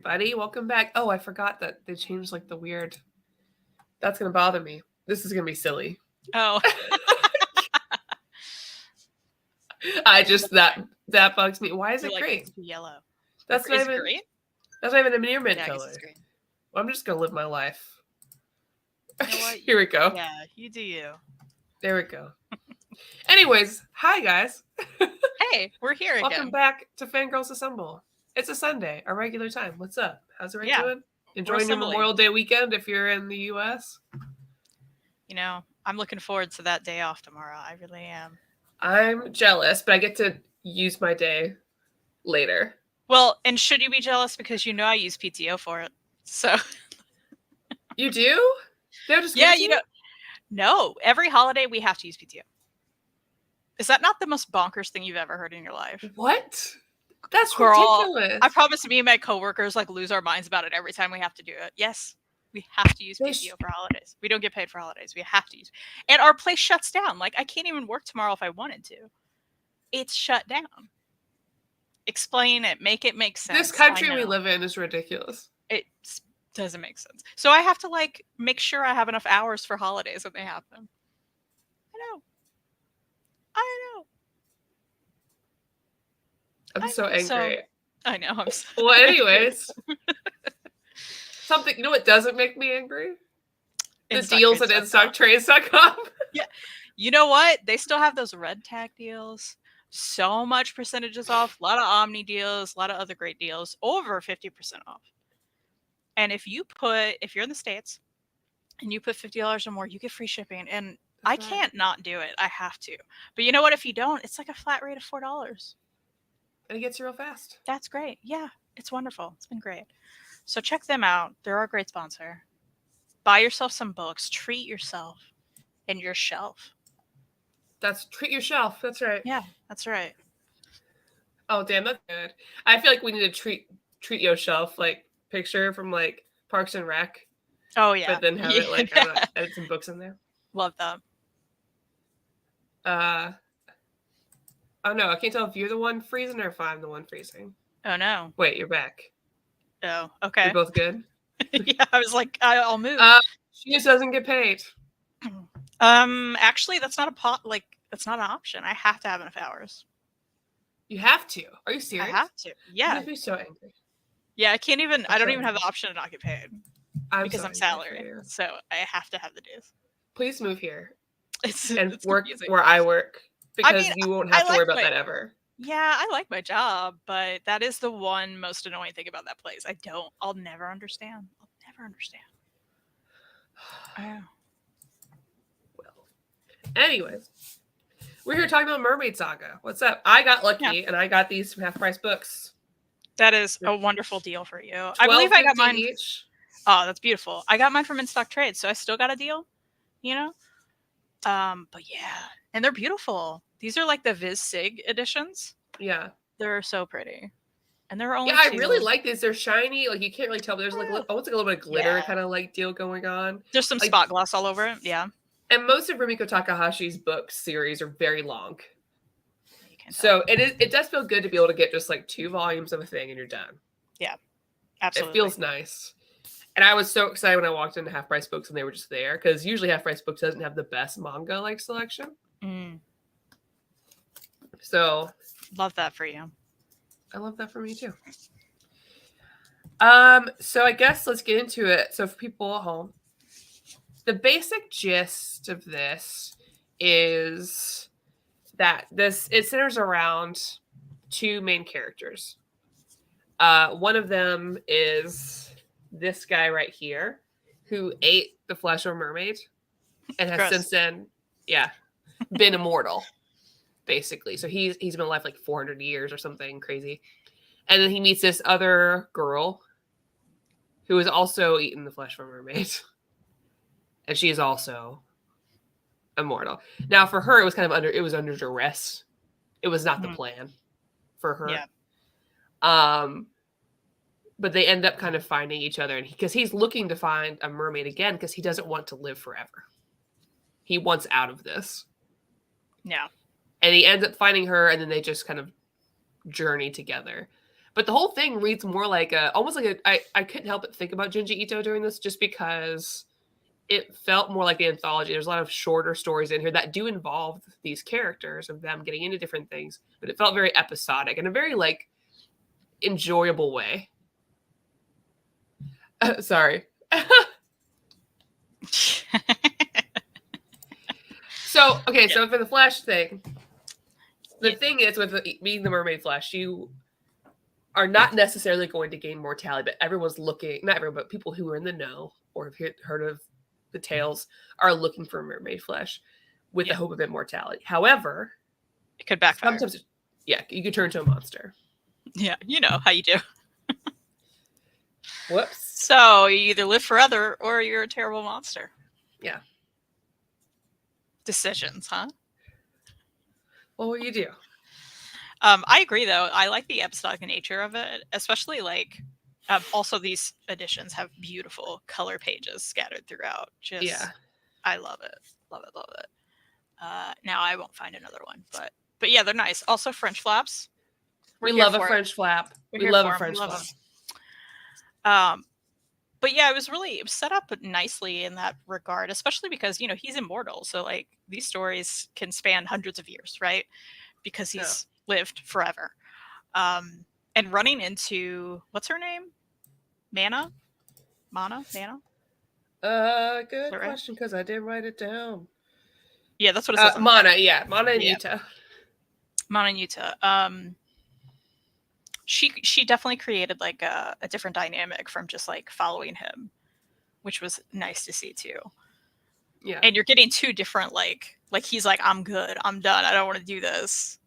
Buddy, welcome back. Oh, I forgot that they changed like the weird. That's gonna bother me. This is gonna be silly. Oh, I just that bugs me. Why is you're it like, green? it's too yellow. That's not Is it even green? that's not even a near mint Yeah, I guess color. it's green. Well, I'm just gonna live my life. You know what? Here we go. Yeah, you do you. There we go. Anyways, hi guys. Hey, we're here again. Welcome back to Fangirlz Assemble. It's a Sunday, our regular time. What's up? How's everyone Yeah, doing? Enjoying your assembling. Memorial Day weekend if you're in the US? You know, I'm looking forward to that day off tomorrow. I really am. I'm jealous, but I get to use my day later. Well, and should you be jealous because you know I use PTO for it? So You do? They'll just give yeah, it to you know, no, every holiday we have to use PTO. Is that not the most bonkers thing you've ever heard in your life? What? That's Girl, ridiculous. I promise me and my coworkers like lose our minds about it every time we have to do it. Yes, we have to use PTO for holidays. We don't get paid for holidays. We have to use, and our place shuts down. Like I can't even work tomorrow if I wanted to. It's shut down. Explain it. Make it make sense. This country we live in is ridiculous. It doesn't make sense. So I have to like make sure I have enough hours for holidays when they happen. I know. I'm so angry. So, I know. I'm so well, anyways. Something, you know what doesn't make me angry? The deals at InStockTrades.com. Yeah. You know what? They still have those red tag deals. So much percentages off. A lot of Omni deals. A lot of other great deals. Over 50% off. And if you're in the States and you put $50 or more, you get free shipping. And I can't not do it. I have to. But you know what? If you don't, it's like a flat rate of $4. And it gets you real fast. That's great. Yeah, it's wonderful. It's been great. So check them out. They're our great sponsor. Buy yourself some books. Treat yourself and your shelf. Treat your shelf. That's right. Yeah, that's right. Oh, damn, that's good. I feel like we need a treat your shelf like picture from like Parks and Rec. Oh yeah. But then have it like edit some books in there. Love that. Oh no, I can't tell if you're the one freezing or if I'm the one freezing. Oh no. Wait, you're back. Oh, okay. We're both good? Yeah, I was like, I'll move. She just doesn't get paid. Actually, that's not that's not an option. I have to have enough hours. You have to. Are you serious? I have to. Yeah. I'd be so angry. Yeah, I don't even have the option to not get paid. Because I'm salary. So I have to have the days. Please move here. It's work confusing. where I work. Because you won't have to worry about that ever. Yeah, I like my job, but that is the one most annoying thing about that place. I'll never understand. Well, anyways, we're here talking about Mermaid Saga. What's up? I got lucky and I got these half price books. That is a wonderful deal for you. I believe I got mine each. Oh, that's beautiful. I got mine from In Stock Trades, so I still got a deal, you know? But yeah, and they're beautiful. These are like the Viz Sig editions. Yeah. They're so pretty. And they're only I really like these. They're shiny. Like you can't really tell, but there's like almost like a little bit of glitter kind of like deal going on. There's some spot gloss all over it. Yeah. And most of Rumiko Takahashi's book series are very long. So it does feel good to be able to get just like 2 volumes of a thing and you're done. Yeah. Absolutely. It feels nice. And I was so excited when I walked into Half Price Books and they were just there because usually Half Price Books doesn't have the best manga like selection. So love that for you. I love that for me too. So I guess let's get into it. So for people at home, the basic gist of this is that it centers around 2 main characters. One of them is this guy right here who ate the flesh of a mermaid and has since then, been immortal, basically. So he's been alive like 400 years or something crazy. And then he meets this other girl who has also eaten the flesh of a mermaid. And she is also immortal. Now for her, it was under duress. It was not the plan for her. Yeah. But they end up kind of finding each other, and because he's looking to find a mermaid again because he doesn't want to live forever. He wants out of this. Yeah. And he ends up finding her, and then they just kind of journey together. But the whole thing reads more like almost like I couldn't help but think about Junji Ito during this just because it felt more like the anthology. There's a lot of shorter stories in here that do involve these characters of them getting into different things, but it felt very episodic in a very like enjoyable way. Sorry. So for the Flash thing, the thing is with being the Mermaid Flash, you are not necessarily going to gain mortality, but everyone's looking, not everyone, but people who are in the know or have heard of the tales are looking for Mermaid Flesh with the hope of immortality. However, it could backfire. Sometimes, you could turn to a monster. Yeah, you know how you do. Whoops. So you either live forever or you're a terrible monster. Yeah. Decisions, huh? Well, what do you do? I agree, though. I like the episodic nature of it, especially like also these editions have beautiful color pages scattered throughout. I love it. Love it. Now I won't find another one, but yeah, they're nice. Also French flaps. We love a French flap. We love a French flap. But yeah, it was set up nicely in that regard, especially because, he's immortal. So like these stories can span hundreds of years, right? Because he's lived forever. And running into, what's her name? Mana? Good question, because I did write it down. Yeah, that's what it says. Mana and Yuta. Mana and Yuta. She definitely created like a different dynamic from just like following him, which was nice to see too. Yeah. And you're getting two different like he's like, I'm good, I'm done, I don't want to do this.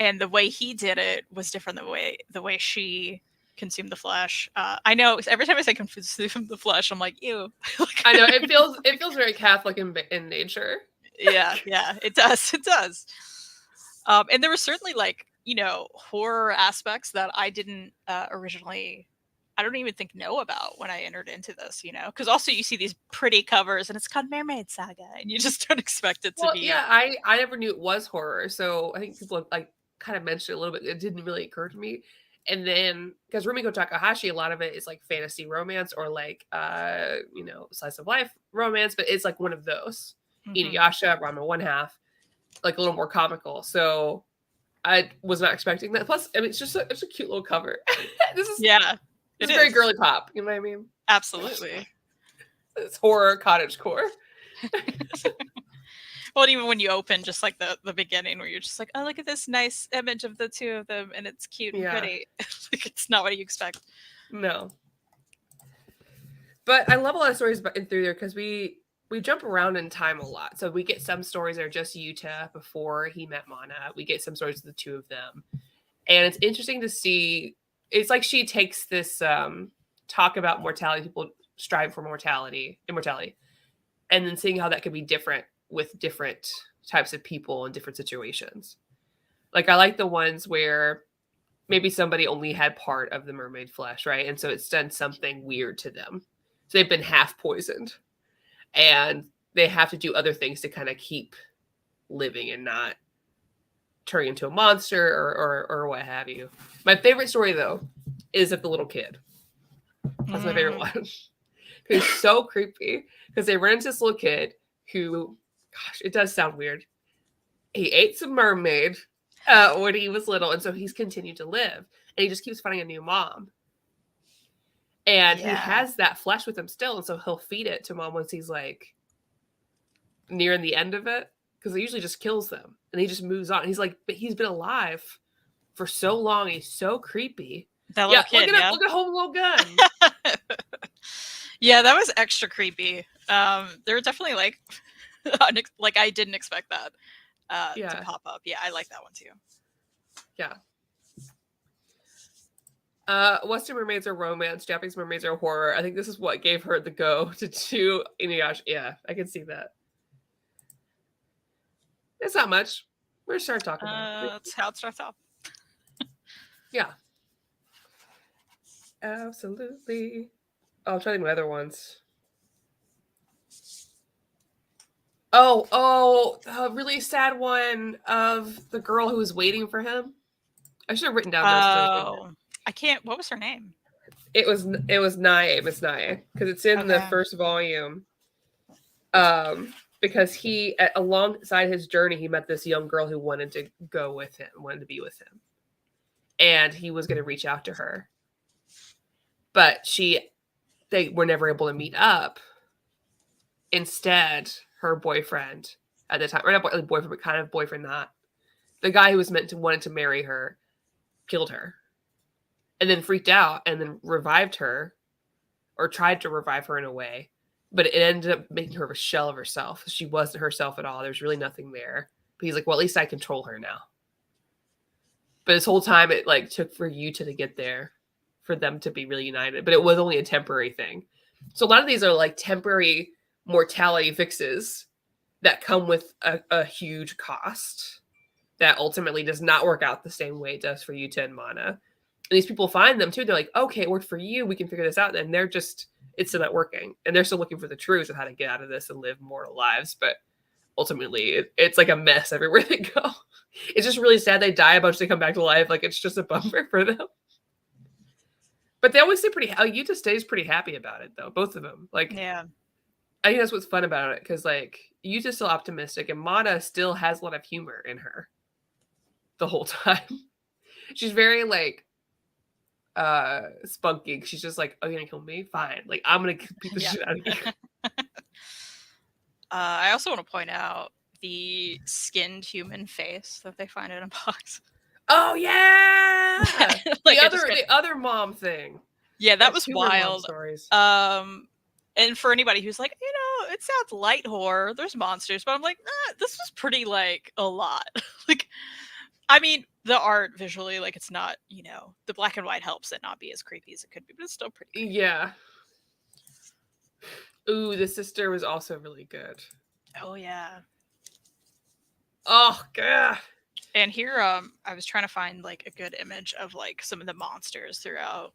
And the way he did it was different the way she consumed the flesh. I know every time I say consume the flesh, I'm like, ew. I know it feels very Catholic in nature. Yeah, it does. And there was certainly like, horror aspects that I didn't originally, I don't even know about when I entered into this, because also you see these pretty covers and it's called Mermaid Saga and you just don't expect it to be. Yeah, I never knew it was horror, so I think people like kind of mentioned it a little bit. It didn't really occur to me. And then because Rumiko Takahashi, a lot of it is like fantasy romance or like slice of life romance, but it's like one of those. Inuyasha, Ranma One Half, like a little more comical. So I was not expecting that. Plus, I mean, it's a cute little cover. It's very girly pop. You know what I mean? Absolutely. It's horror cottagecore. Well, even when you open just like the beginning where you're just like, oh, look at this nice image of the two of them and it's cute and pretty. Like it's not what you expect. No. But I love a lot of stories through there because we jump around in time a lot. So we get some stories that are just Yuta before he met Mana. We get some stories of the two of them. And it's interesting to see. It's like she takes this talk about mortality, people strive for immortality, and then seeing how that could be different with different types of people in different situations. Like I like the ones where maybe somebody only had part of the mermaid flesh, right? And so it's done something weird to them. So they've been half poisoned. And they have to do other things to kind of keep living and not turn into a monster or what have you. My favorite story, though, is of the little kid. That's my favorite one. He's so creepy because they run into this little kid who, gosh, it does sound weird. He ate some mermaid when he was little, and so he's continued to live. And he just keeps finding a new mom. And he has that flesh with him still, and so he'll feed it to mom once he's like nearing the end of it, because it usually just kills them, and he just moves on. He's like, but he's been alive for so long. He's so creepy. That little kid, look at Home Little Gun. Yeah, that was extra creepy. There were definitely like, like I didn't expect that to pop up. Yeah, I like that one too. Yeah. Western mermaids are romance, Japanese mermaids are horror. I think this is what gave her the go to do Inuyasha. Yeah, I can see that. It's not much. We're gonna start talking about it. That's how it starts off. Yeah. Absolutely. Oh, I'm trying to think of other ones. A really sad one of the girl who was waiting for him. I should have written down this. I can't. What was her name? It was Nae, Miss Nae, because it's in the first volume. Because he, alongside his journey, he met this young girl who wanted to go with him, wanted to be with him, and he was going to reach out to her, but they were never able to meet up. Instead, her boyfriend at the time, or not boyfriend, but kind of boyfriend, not the guy who was wanted to marry her, killed her, and then freaked out, and then revived her, or tried to revive her in a way. But it ended up making her a shell of herself. She wasn't herself at all. There's really nothing there. But he's like, well, at least I control her now. But this whole time, it like took for Yuta to get there, for them to be really united. But it was only a temporary thing. So a lot of these are like temporary mortality fixes that come with a huge cost that ultimately does not work out the same way it does for Yuta and Mana. And these people find them too. They're like, okay, it worked for you. We can figure this out. And they're just... it's still not working, and they're still looking for the truth of how to get out of this and live mortal lives. But ultimately, it's like a mess everywhere they go. It's just really sad. They die a bunch, they come back to life. Like, it's just a bummer for them. But they always stay pretty. Yuta stays pretty happy about it, though. Both of them. Like, Yeah. I think that's what's fun about it, because like Yuta's still optimistic, and Mana still has a lot of humor in her the whole time. She's very like spunky. She's just like, oh, you're gonna kill me? Fine. Like, I'm gonna beat the shit out of you. I also want to point out the skinned human face that they find in a box. Oh yeah, like the other mom thing. Yeah, that was wild. Stories. And for anybody who's like, it sounds light horror, there's monsters, but I'm like, this was pretty like a lot. Like, I mean, the art visually, like, it's not, the black and white helps it not be as creepy as it could be, but it's still pretty creepy. Yeah. Ooh, the sister was also really good. Oh, yeah. Oh, God. And here, I was trying to find, like, a good image of, like, some of the monsters throughout.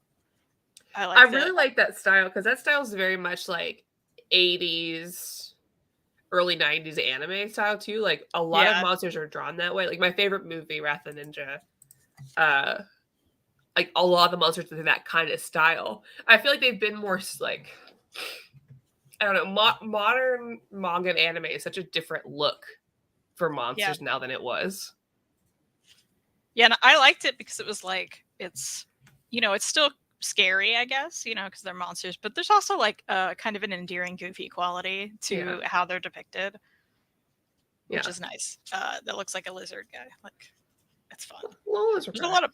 I really like that style, because that style is very much, like, 80s, early 90s anime style, too. Like, a lot of monsters are drawn that way. Like, my favorite movie, Wrath of the Ninja, like, a lot of the monsters are in that kind of style. I feel like they've been more, like... I don't know, modern manga and anime is such a different look for monsters now than it was. Yeah, and I liked it because it was like, it's still scary, I guess, because they're monsters, but there's also like kind of an endearing, goofy quality to how they're depicted, which is nice. That looks like a lizard guy. Like, it's fun. There's a lot of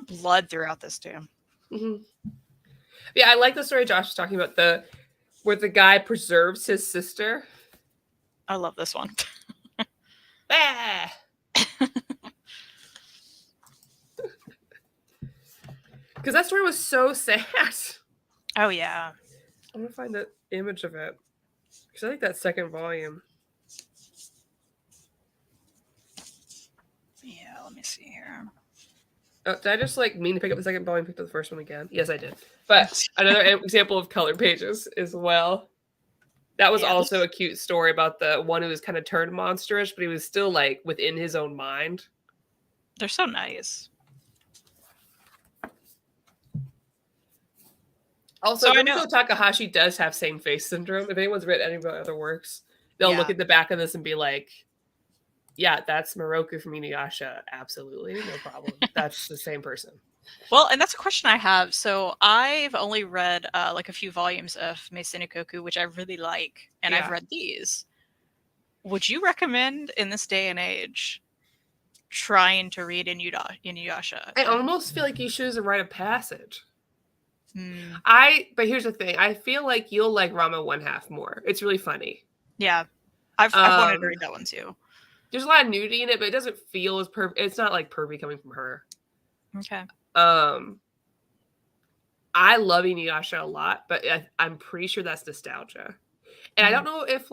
blood throughout this too. Mm-hmm. Yeah, I like the story Josh was talking about, where the guy preserves his sister. I love this one. Because that story was so sad. Oh, yeah. I'm going to find the image of it. Because I think that second volume. Yeah, let me see here. Oh, did I just mean to pick up the second volume and pick up the first one again? Yes, I did. But another example of color pages as well. That was also a cute story about the one who was kind of turned monsterish, but he was still like within his own mind. They're so nice. Also, I know Takahashi does have same face syndrome. If anyone's read any of the other works, they'll look at the back of this and be like, yeah, that's Moroku from Inuyasha. Absolutely. No problem. That's the same person. Well, and that's a question I have. So I've only read like a few volumes of Meisei no Koku, which I really like, and I've read these. Would you recommend in this day and age trying to read Inuyasha? I almost feel like you should as a rite of passage. But here's the thing. I feel like you'll like Rama One Half more. It's really funny. Yeah. I've wanted to read that one too. There's a lot of nudity in it, but it doesn't feel as pervy. It's not like pervy coming from her. Okay. I love Inuyasha a lot, but I'm pretty sure that's nostalgia. And I don't know if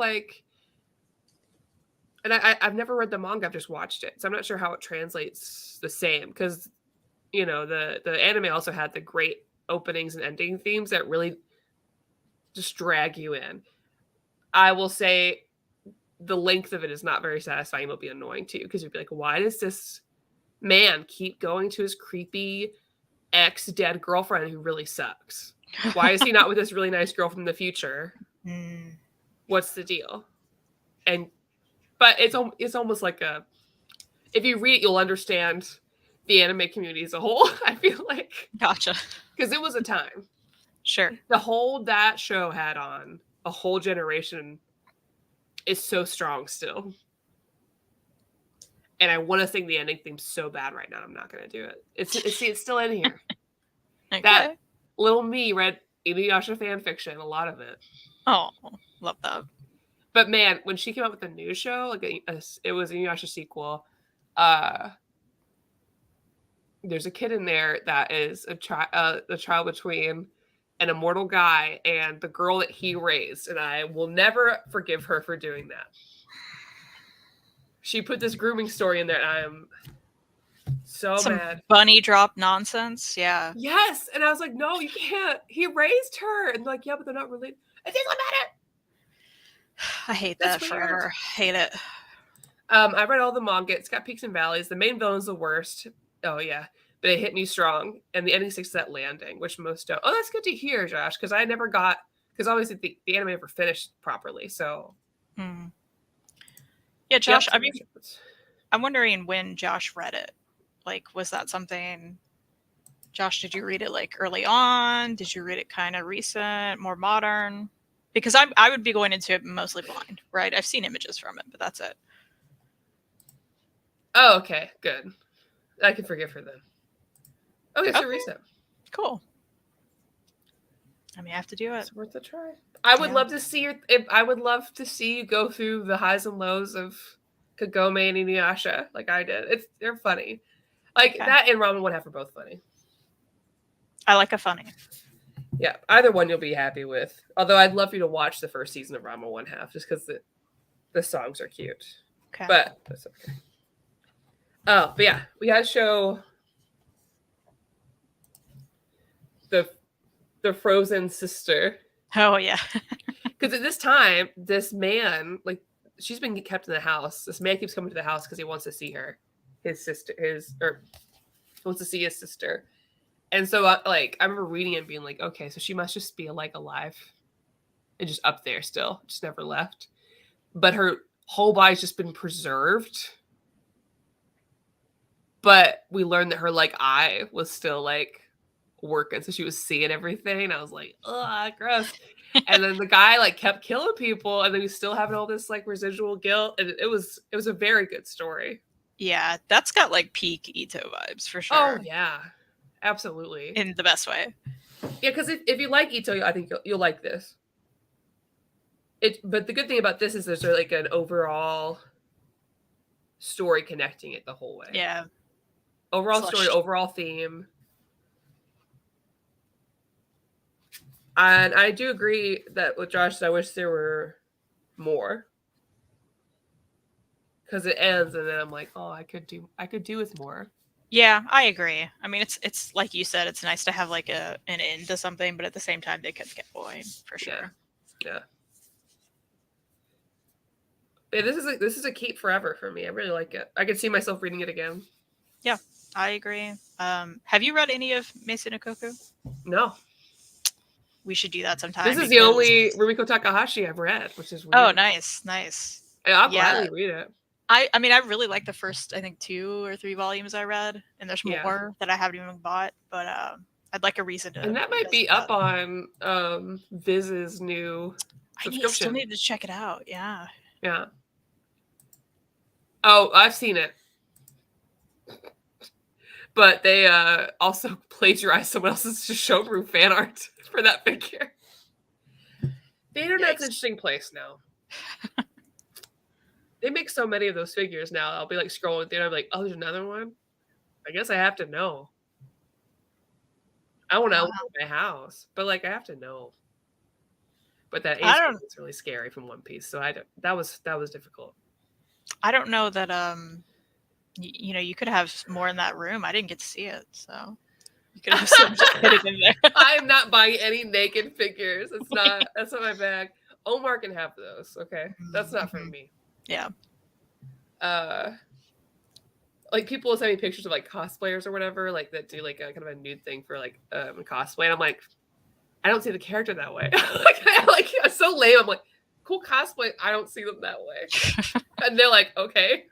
and I've never read the manga, I've just watched it. So I'm not sure how it translates the same, because, the anime also had the great openings and ending themes that really just drag you in. I will say the length of it is not very satisfying. It'll be annoying too, because you'd be like, why does this man keep going to his creepy ex-dead girlfriend who really sucks? Why is he not with this really nice girl from the future? What's the deal? But it's almost like if you read it, you'll understand the anime community as a whole. I feel like. Gotcha. Because it was a time. Sure. The hold that show had on a whole generation is so strong still. And I want to sing the ending theme so bad right now. I'm not going to do it. It's still in here. Okay. That little me read Inuyasha fan fiction, a lot of it. Oh, love that. But man, when she came out with the new show, like it was an Inuyasha sequel. There's a kid in there that is a child between an immortal guy and the girl that he raised, and I will never forgive her for doing that. She put this grooming story in there, and I am so mad. Bunny drop nonsense, yeah. Yes, and I was like, no, you can't. He raised her, and like, yeah, but they're not related. It doesn't matter. I hate that forever. Hate it. I read all the manga. It's got peaks and valleys. The main villain's the worst. Oh yeah, but it hit me strong, and the ending sticks to that landing, which most don't. Oh, that's good to hear, Josh, because I never got because obviously the anime never finished properly. So, yeah, Josh. I mean, I'm wondering when Josh read it. Like, was that something? Josh, did you read it like early on? Did you read it kind of recent, more modern? Because I would be going into it mostly blind, right? I've seen images from it, but that's it. Oh, okay, good. I can forgive her then. Okay, so recent. Cool. I may have to do it. It's worth a try. I would love to see I would love to see you go through the highs and lows of Kagome and Inuyasha, like I did. They're funny. Like that and Ramen 1/2 are both funny. I like a funny. Yeah, either one you'll be happy with. Although I'd love for you to watch the first season of Ramen 1/2 just because the songs are cute. Okay. But that's okay. Oh, but yeah, we had to show the frozen sister. Oh yeah. Because at this time, this man, like, she's been kept in the house. This man keeps coming to the house because he wants to see her, wants to see his sister. And so, I remember reading it and being like, okay, so she must just be like alive and just up there still, just never left. But her whole body's just been preserved. But we learned that her like eye was still like working, so she was seeing everything. And I was like, ugh, gross. And then the guy like kept killing people, and then he's still having all this like residual guilt. And it was a very good story. Yeah, that's got like peak Ito vibes for sure. Oh yeah, absolutely, in the best way. Yeah, because if you like Ito, I think you'll like this. But the good thing about this is there's like an overall story connecting it the whole way. Yeah. Overall story, overall theme. And I do agree that with Josh, I wish there were more. Because it ends and then I'm like, oh, I could do with more. Yeah, I agree. I mean, it's like you said, it's nice to have like an end to something, but at the same time, they could get going for sure. Yeah. This is a keep forever for me. I really like it. I could see myself reading it again. Yeah, I agree. Have you read any of Meisei no Koku? No. We should do that sometime. This is the only Rumiko Takahashi I've read, which is weird. Oh, nice. I'll gladly read it. I mean, I really like the first, I think, 2 or 3 volumes I read, and there's more that I haven't even bought, but I'd like a reason to. And that might be up on Viz's new subscription. I still need to check it out. Yeah. Yeah. Oh, I've seen it. But they also plagiarized someone else's Showroom fan art for that figure. The internet's an interesting place now. They make so many of those figures now. I'll be like scrolling through and I'm like, oh, there's another one? I guess I have to know. I want to own my house, but like I have to know. But that Ace is really scary from One Piece, so that was difficult. I don't know that you could have more in that room. I didn't get to see it, so you could have some just hidden in there. I am not buying any naked figures. That's not my bag. Omar can have those, okay? That's not for me. Yeah. like people will send me pictures of like cosplayers or whatever, like that do like a kind of a nude thing for like cosplay, and I'm like, I don't see the character that way. like it's so lame. I'm like, cool cosplay. I don't see them that way. And they're like, okay.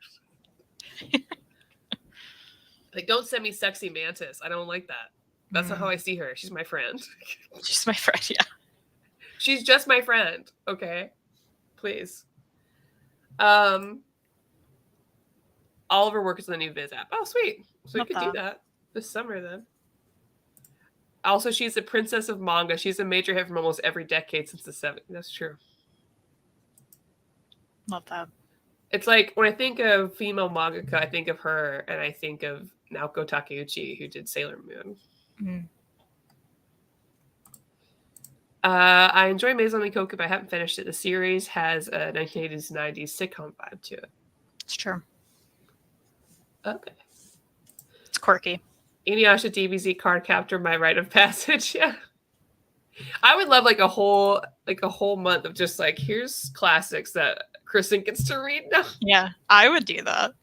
Like, don't send me sexy mantis. I don't like that. That's not how I see her. She's my friend. She's my friend, yeah. She's just my friend. Okay. Please. All of her work is in the new Viz app. Oh, sweet. So we could do that this summer then. Also, she's the princess of manga. She's a major hit from almost every decade since the 70s. That's true. Love that. It's like when I think of female mangaka, I think of her, and I think of Naoko Takeuchi, who did Sailor Moon. Mm. I enjoy Maison Ikkoku, but I haven't finished it. The series has a 1980s, 90s sitcom vibe to it. It's true. Okay. It's quirky. Inuyasha DBZ card captor, my rite of passage. Yeah. I would love like a whole month of just like, here's classics that Kristan gets to read now. Yeah, I would do that.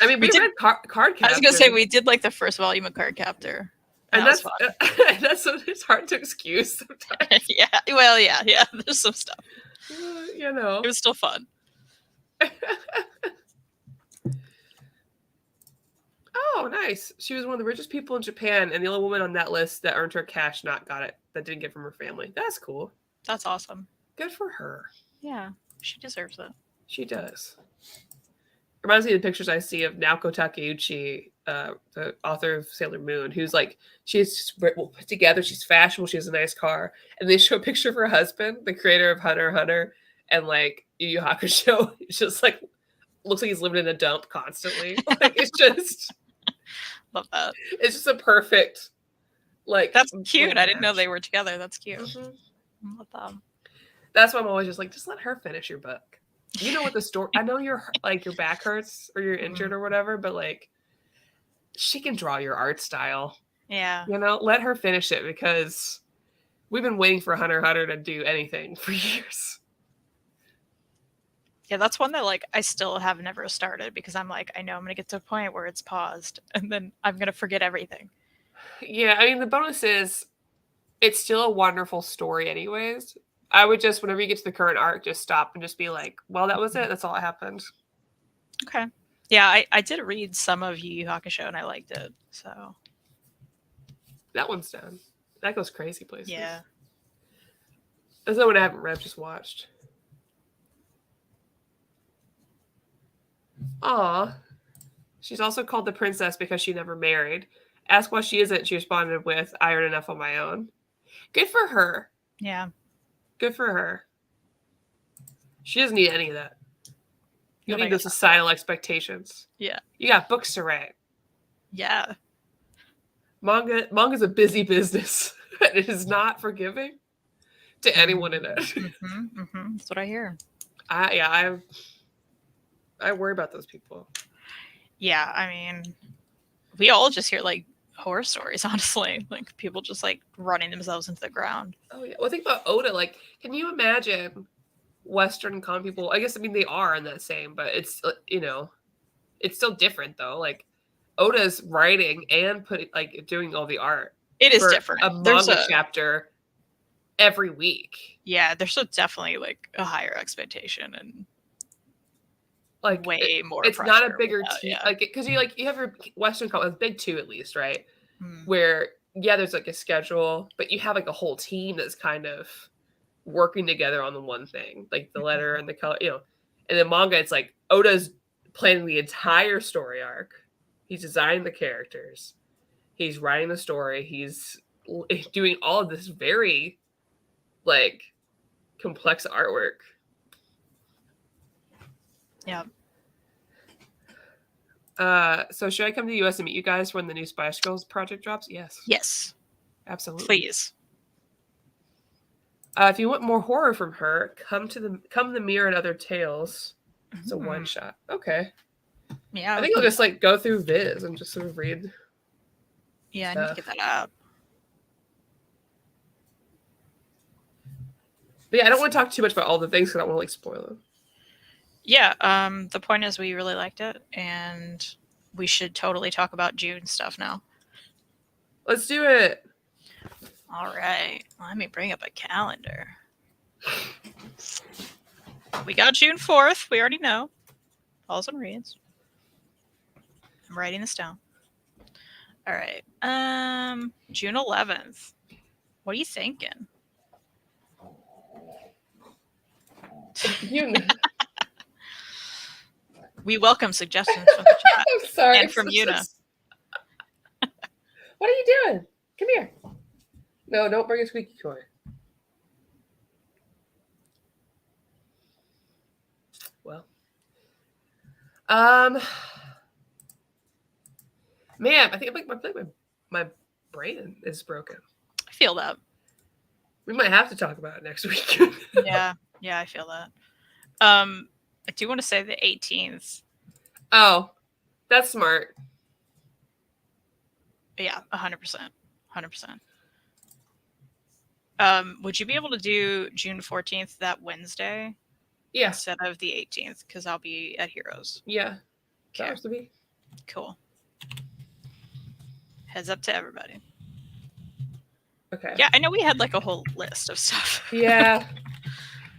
I mean, we read card captor. I was gonna say we did like the first volume of Card Captor. And that's it's hard to excuse sometimes. Yeah. Well, yeah. There's some stuff. You know. It was still fun. Oh, nice. She was one of the richest people in Japan, and the only woman on that list that earned her cash that didn't get from her family. That's cool. That's awesome. Good for her. Yeah, she deserves it. She does. Reminds me of the pictures I see of Naoko Takeuchi, the author of Sailor Moon, who's like, she's put together, she's fashionable, she has a nice car, and they show a picture of her husband, the creator of Hunter x Hunter, and like Yu Yu Hakusho. It's just like, looks like he's living in a dump constantly. Like, it's just... Love that. It's just a perfect, like... That's cute. I didn't know they were together. That's cute. Mm-hmm. Love that. That's why I'm always just like, just let her finish your book. You know what the story... I know you're like, your back hurts or you're injured or whatever, but like, she can draw your art style. Yeah. You know, let her finish it, because we've been waiting for Hunter x Hunter to do anything for years. Yeah, that's one that like I still have never started, because I'm like, I know I'm gonna get to a point where it's paused and then I'm gonna forget everything. Yeah, I mean, the bonus is it's still a wonderful story anyways. I would just, whenever you get to the current arc, just stop and just be like, well, that was it. That's all that happened. Okay. Yeah, I did read some of Yu Yu Hakusho and I liked it. So that one's done. That goes crazy places. Yeah. There's no one I haven't read, just watched. Aw. She's also called the princess because she never married. Ask why she isn't. She responded with, I earn enough on my own. Good for her. Yeah. Good for her. She doesn't need any of that. You don't need those societal expectations. Yeah. You got books to write. Yeah. Manga's a busy business. And it is not forgiving to anyone in it. That's what I hear. I worry about those people. Yeah, I mean, we all just hear like horror stories, honestly. Like people just like running themselves into the ground. Oh yeah. Well, think about Oda. Like, can you imagine Western comic people? I guess, I mean, they are in that same, but it's, you know, it's still different though. Like, Oda's writing and doing all the art. It is different. A manga chapter every week. Yeah, there's definitely like a higher expectation and like way more. It's not a bigger team, like, because you have your Western comic, big two at least, right? Where there's like a schedule, but you have like a whole team that's kind of working together on the one thing, like the letter and the color, you know. And then manga, it's like Oda's planning the entire story arc. He's designing the characters. He's writing the story. He's doing all of this very, like, complex artwork. Yeah. So should I come to the US and meet you guys when the new Spice Girls project drops? Yes. Yes. Absolutely. Please. If you want more horror from her, come the Mirror and Other Tales. It's a one shot. Okay. Yeah. I think I'll just like go through Viz and just sort of read. Yeah, I need to get that out. But yeah, I don't want to talk too much about all the things because I don't want to like spoil them. Yeah, the point is we really liked it, and we should totally talk about June stuff now. Let's do it. All right, let me bring up a calendar. We got June 4th. We already know. Falls and reads. I'm writing this down. All right. June 11th. What are you thinking? We welcome suggestions from the chat. I'm sorry. And from Yuna. What are you doing? Come here. No, don't bring a squeaky toy. Well. Man, I think my brain is broken. I feel that. We might have to talk about it next week. Yeah, I feel that. I do want to say the 18th. Oh, that's smart. Yeah, 100%. 100%. Would you be able to do June 14th that Wednesday? Yeah. Instead of the 18th, because I'll be at Heroes. Yeah. Okay. That to be. Cool. Heads up to everybody. Okay. Yeah, I know we had like a whole list of stuff. Yeah.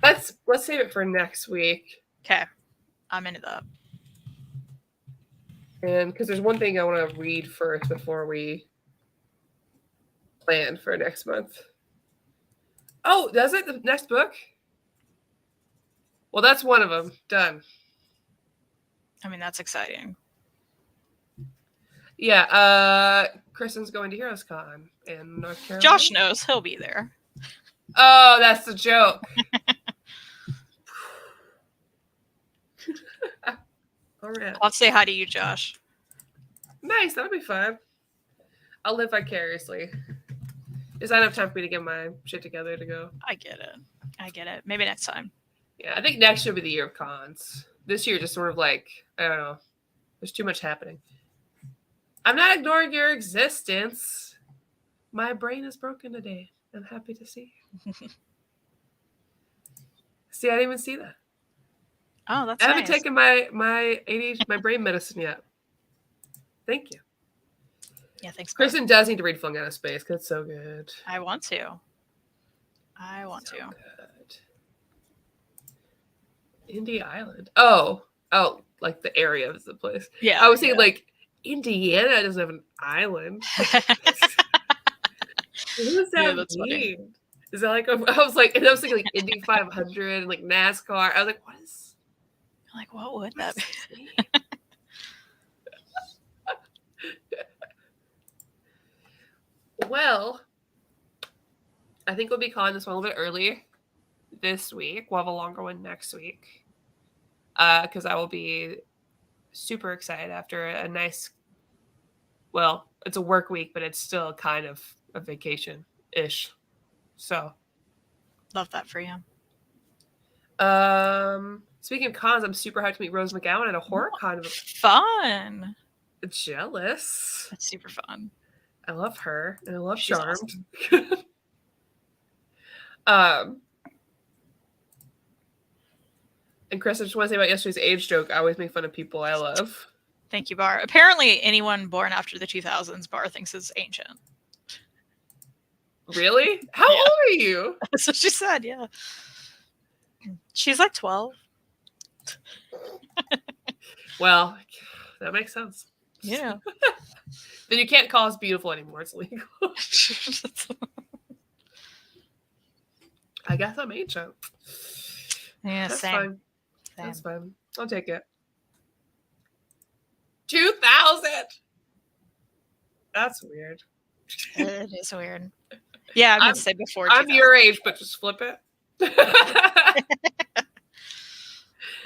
Let's save it for next week. Okay. I'm into that. And because there's one thing I want to read first before we plan for next month. Oh, does it? The next book? Well, that's one of them. Done. I mean, that's exciting. Yeah. Kristan's going to Heroes Con in North Carolina. Josh knows. He'll be there. Oh, that's the joke. All right. I'll say hi to you, Josh. Nice. That'll be fun. I'll live vicariously. There's not enough time for me to get my shit together to go. I get it. Maybe next time. Yeah, I think next year will be the year of cons. This year just sort of like, I don't know. There's too much happening. I'm not ignoring your existence. My brain is broken today. I'm happy to see you. See, I didn't even see that. Oh, that's I haven't nice. taken my ADHD, my brain medicine yet. Thank you. Yeah, thanks. Kristan does need to read Flung Out of Space because it's so good. I want to. Good. Indy Island. Oh, like the area of the place. Yeah. I was thinking like Indiana doesn't have an island. What does that mean? Funny. Is that like I was thinking like Indy 500 and like NASCAR. I was like, what is? Like, what would that be? Well, I think we'll be calling this one a little bit early this week. We'll have a longer one next week. Because I will be super excited after a nice, well, it's a work week, but it's still kind of a vacation-ish. So. Love that for you. Speaking of cons, I'm super hyped to meet Rose McGowan at a horror con. Fun. Jealous. That's super fun. I love her, and I love She's Charmed. Awesome. And Chris, I just want to say about yesterday's age joke. I always make fun of people I love. Thank you, Bar. Apparently, anyone born after the 2000s, Bar thinks is ancient. Really? How old are you? That's what she said, yeah. She's like 12. Well, that makes sense. Yeah. Then you can't call us beautiful anymore. It's illegal. I guess I'm ancient. Yeah, That's same. fine. That's fine. I'll take it. 2000. That's weird. It is weird. Yeah, I would say before. I'm your age, but just flip it.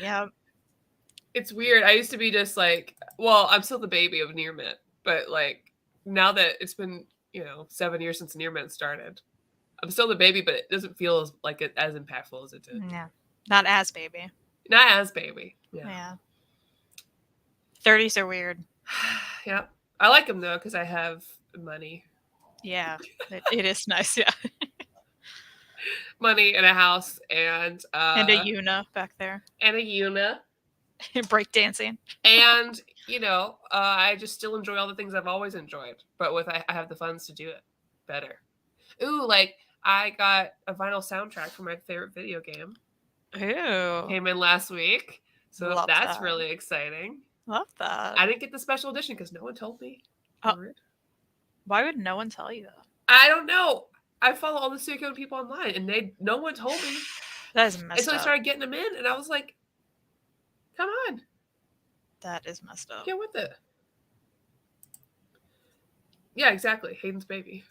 Yeah. It's weird. I used to be just like, well, I'm still the baby of Near Mint, but like now that it's been, 7 years since Near Mint started, I'm still the baby, but it doesn't feel as impactful as it did. Yeah. Not as baby. Not as baby. Yeah. 30s are weird. Yeah. I like them though, because I have money. Yeah. It is nice. Yeah. Money and a house and a Yuna back there. And a Yuna. Breakdancing. And, I just still enjoy all the things I've always enjoyed, but I have the funds to do it better. Ooh, like I got a vinyl soundtrack for my favorite video game. Ooh. Came in last week. So Love that's that. really exciting. Love that. I didn't get the special edition because no one told me. Why would no one tell you that? I don't know. I follow all the Suicune people online, and no one told me. That is messed Until I up. started getting them in, and I was like, come on. That is messed up. Get with it. Yeah, exactly. Hayden's baby.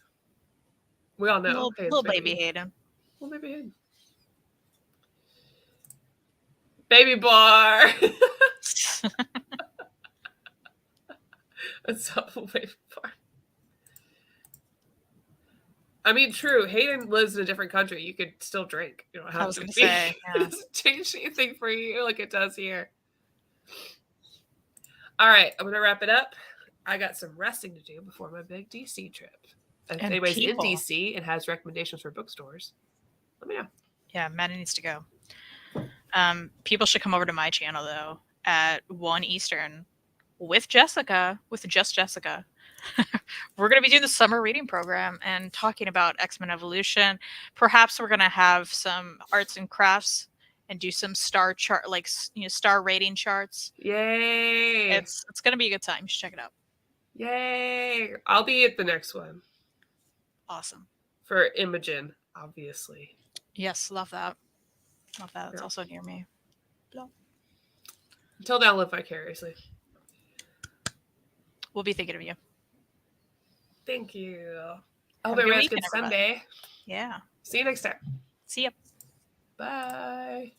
We all know. Little baby Hayden. Little baby Hayden. Baby bar. What's up, baby bar? I mean, true. Hayden lives in a different country. You could still drink. You don't have I was going to say, yeah. It doesn't change anything for you like it does here. All right, I'm going to wrap it up. I got some resting to do before my big DC trip. If anybody's in DC and has recommendations for bookstores, let me know. Yeah, Maddie needs to go. People should come over to my channel, though, at 1 Eastern with Jessica, with just Jessica. We're going to be doing the summer reading program and talking about X-Men Evolution. Perhaps we're going to have some arts and crafts and do some star chart, like, star rating charts. Yay! It's going to be a good time. You should check it out. Yay! I'll be at the next one. Awesome. For Imogen, obviously. Yes, love that. Love that. It's also near me. No. Until then, I'll live vicariously. We'll be thinking of you. Thank you. I hope everyone has a good Sunday. Yeah. See you next time. See ya. Bye.